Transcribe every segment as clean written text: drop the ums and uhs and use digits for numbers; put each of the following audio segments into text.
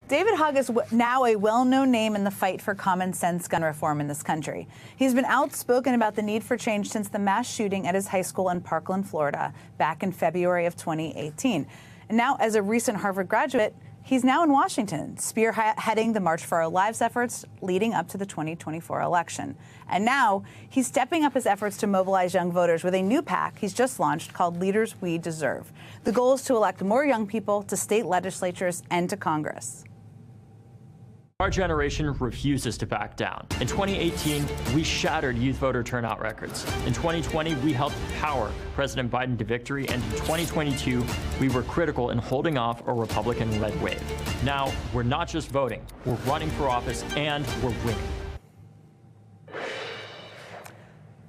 David Hogg is now a well-known name in the fight for common sense gun reform in this country. He's been outspoken about the need for change since the mass shooting at his high school in Parkland, Florida, back in February of 2018. And now, as a recent Harvard graduate, he's now in Washington, spearheading the March for Our Lives efforts leading up to the 2024 election. And now he's stepping up his efforts to mobilize young voters with a new PAC he's just launched called Leaders We Deserve. The goal is to elect more young people to state legislatures and to Congress. Our generation refuses to back down. In 2018, we shattered youth voter turnout records. In 2020, we helped power President Biden to victory, and in 2022, we were critical in holding off a Republican-led wave. Now, we're not just voting, we're running for office, and we're winning.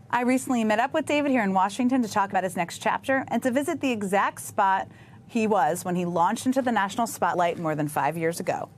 I recently met up with David here in Washington to talk about his next chapter and to visit the exact spot he was when he launched into the national spotlight more than 5 years ago.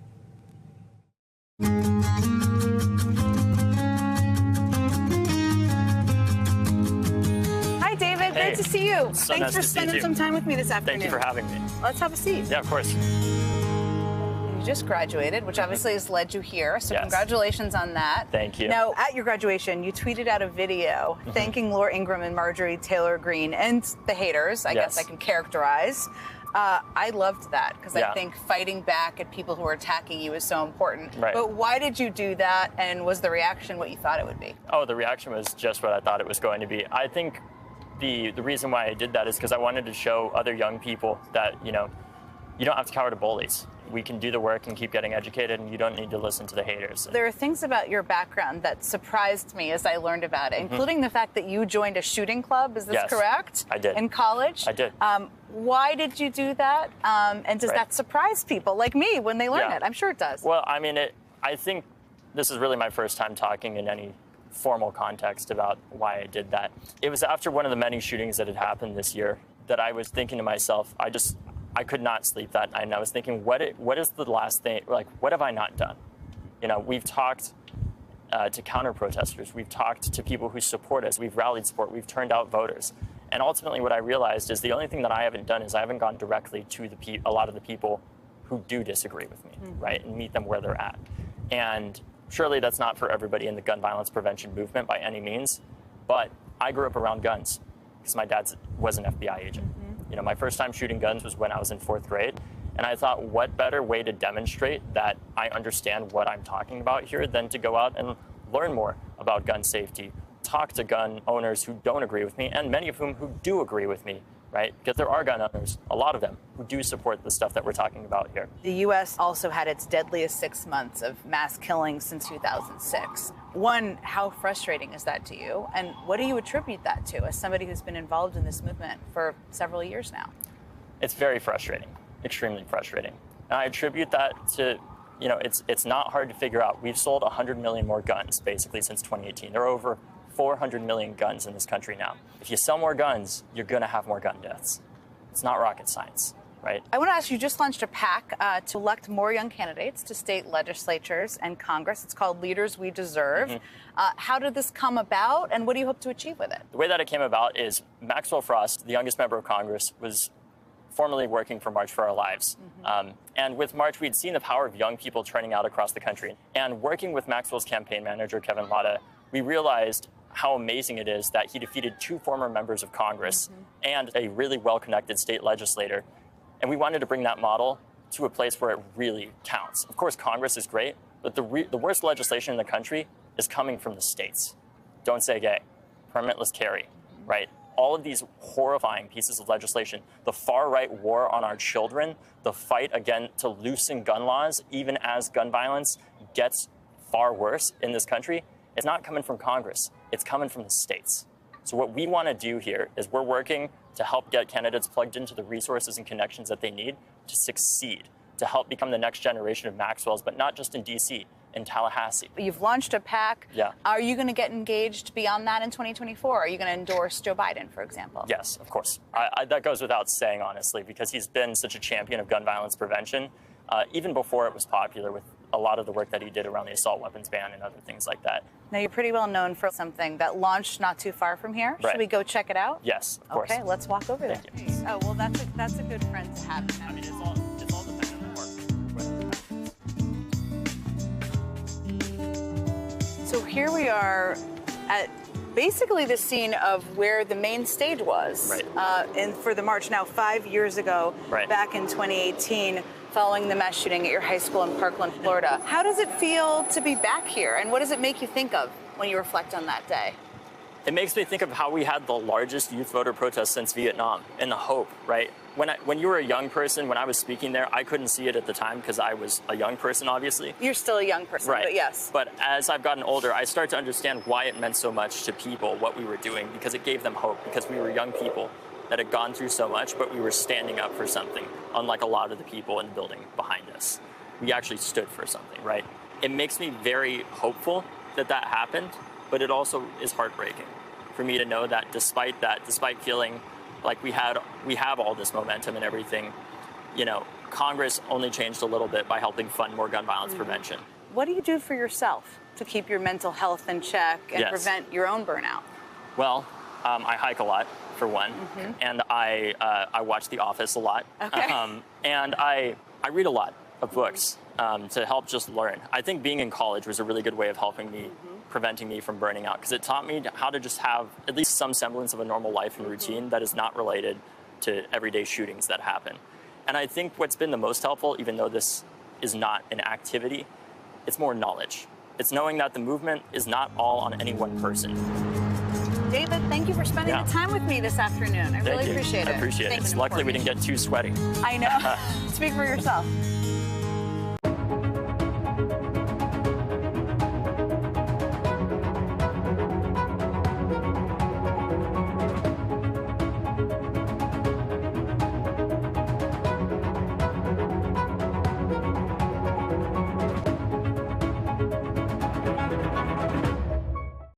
Hi, David. Hey. Great to see you. So Thanks nice for to see spending you. some time with me this afternoon. Thank you for having me. Let's have a seat. Yeah, of course. You just graduated, which obviously has led you here, so Yes. Congratulations on that. Thank you. Now, at your graduation, you tweeted out a video thanking Laura Ingraham and Marjorie Taylor Greene and the haters, I guess I can characterize. I loved that because I think fighting back at people who are attacking you is so important. Right. But why did you do that, and was the reaction what you thought it would be? Oh, the reaction was just what I thought it was going to be. I think the reason why I did that is because I wanted to show other young people that, you know, you don't have to cower to bullies. We can do the work and keep getting educated, and you don't need to listen to the haters. There are things about your background that surprised me as I learned about it, including the fact that you joined a shooting club. Is this correct? I did. In college? I did. Why did you do that? And does that surprise people like me when they learn it? I'm sure it does. Well, I mean, I think this is really my first time talking in any formal context about why I did that. It was after one of the many shootings that had happened this year that I was thinking to myself, I could not sleep that night, and I was thinking, what is the last thing, like, what have I not done? You know, we've talked to counter-protesters, we've talked to people who support us, we've rallied support, we've turned out voters. And ultimately what I realized is the only thing that I haven't done is I haven't gone directly to a lot of the people who do disagree with me, right, and meet them where they're at. And surely that's not for everybody in the gun violence prevention movement by any means, but I grew up around guns because my dad was an FBI agent. You know, my first time shooting guns was when I was in 4th grade, and I thought, what better way to demonstrate that I understand what I'm talking about here than to go out and learn more about gun safety, talk to gun owners who don't agree with me, and many of whom who do agree with me, right? Because there are gun owners, a lot of them, who do support the stuff that we're talking about here. The U.S. also had its deadliest 6 months of mass killings since 2006. One, how frustrating is that to you? And what do you attribute that to as somebody who's been involved in this movement for several years now? It's very frustrating, extremely frustrating. And I attribute that to, you know, it's not hard to figure out. We've sold 100 million more guns, basically, since 2018. There are over 400 million guns in this country now. If you sell more guns, you're going to have more gun deaths. It's not rocket science, right? I want to ask you, just launched a PAC to elect more young candidates to state legislatures and Congress. It's called Leaders We Deserve. How did this come about, and what do you hope to achieve with it? The way that it came about is Maxwell Frost, the youngest member of Congress, was formerly working for March for Our Lives. And with March, we'd seen the power of young people turning out across the country. And working with Maxwell's campaign manager, Kevin Latta, we realized how amazing it is that he defeated 2 former members of Congress and a really well-connected state legislator. And we wanted to bring that model to a place where it really counts. Of course, Congress is great, but the worst legislation in the country is coming from the states. Don't say gay, permitless carry, right? All of these horrifying pieces of legislation, the far-right war on our children, the fight again to loosen gun laws, even as gun violence gets far worse in this country, it's not coming from Congress. It's coming from the states. So what we want to do here is we're working to help get candidates plugged into the resources and connections that they need to succeed, to help become the next generation of Maxwells, but not just in D.C., in Tallahassee. You've launched a PAC. Yeah. Are you going to get engaged beyond that in 2024? Are you going to endorse Joe Biden, for example? Yes, of course. That goes without saying, honestly, because he's been such a champion of gun violence prevention, even before it was popular with a lot of the work that he did around the assault weapons ban and other things like that. Now, you're pretty well known for something that launched not too far from here. Right. Should we go check it out? Yes, of course. Okay, let's walk over there. Thank you. Oh, well, that's a good friend to have. I mean, it's all dependent on work. So here we are at basically the scene of where the main stage was. Right. And for the march now 5 years ago, Right. back in 2018, following the mass shooting at your high school in Parkland, Florida. How does it feel to be back here? And what does it make you think of when you reflect on that day? It makes me think of how we had the largest youth voter protest since Vietnam, and the hope, right? When you were a young person, when I was speaking there, I couldn't see it at the time because I was a young person, obviously. You're still a young person, Right. but yes. But as I've gotten older, I start to understand why it meant so much to people, what we were doing, because it gave them hope, because we were young people that had gone through so much, but we were standing up for something, unlike a lot of the people in the building behind us. We actually stood for something, right? It makes me very hopeful that that happened, but it also is heartbreaking for me to know that despite feeling like we have all this momentum and everything, you know, Congress only changed a little bit by helping fund more gun violence prevention. What do you do for yourself to keep your mental health in check and Yes. prevent your own burnout? Well, I hike a lot, for one, and I watch The Office a lot. Okay. And I read a lot of books to help just learn. I think being in college was a really good way of helping me, preventing me from burning out, because it taught me how to just have at least some semblance of a normal life and routine that is not related to everyday shootings that happen. And I think what's been the most helpful, even though this is not an activity, it's more knowledge. It's knowing that the movement is not all on any one person. David, thank you for spending the time with me this afternoon. I really appreciate it. I appreciate it. Luckily, we didn't get too sweaty. I know. Speak for yourself.